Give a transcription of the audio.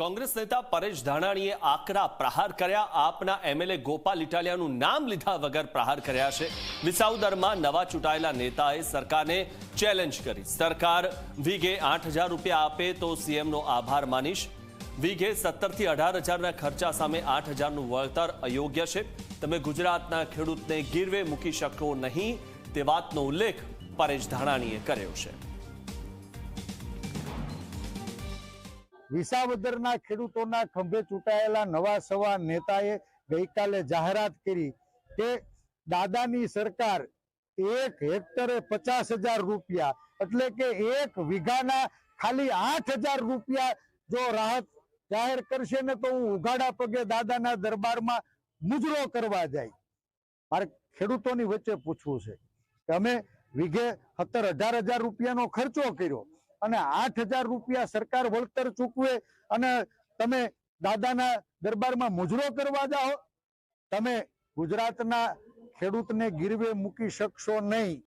કોંગ્રેસ નેતા પરેશ ધાનાણીએ આકરા પ્રહાર કર્યા। આપના એમએલએ ગોપાલ ઇટાલિયાનું નામ લીધા વગર પ્રહાર કર્યા છે। વિસાવદરમાં નવા ચૂંટાયેલા નેતાએ સરકારને ચેલેન્જ કરી। સરકાર વીઘે 8,000 રૂપિયા આપે તો સીએમનો આભાર માનીશ। વીઘે 17 થી 18,000ના ખર્ચા સામે 8,000નું વળતર અયોગ્ય છે। તમે ગુજરાતના ખેડૂતને ગીરવે મૂકી શકો નહીં તે વાતનો ઉલ્લેખ પરેશ ધાનાણીએ કર્યો છે। વિસાવદરના ખેડૂતોના ખંભે ચૂંટાયેલા નવા સવા નેતાએ ગઈકાલે જાહેરાત કરી કે દાદાની સરકાર 1 હેક્ટરે 50,000 રૂપિયા એટલે કે 1 વીઘાના ખાલી 8,000 રૂપિયા જો રાહત જાહેર કરશે ને તો હું ઉઘાડા પગે દાદાના દરબારમાં મુજરો કરવા જાય। મારે ખેડૂતોની વચ્ચે પૂછવું છે કે અમે વીઘે 17-18,000 રૂપિયાનો ખર્ચો કર્યો અને 8,000 રૂપિયા સરકાર વળતર ચૂકવે અને તમે દાદાના દરબારમાં મુજરો કરવા જાઓ। તમે ગુજરાતના ખેડૂતને ગીરવે મૂકી શકશો નહીં।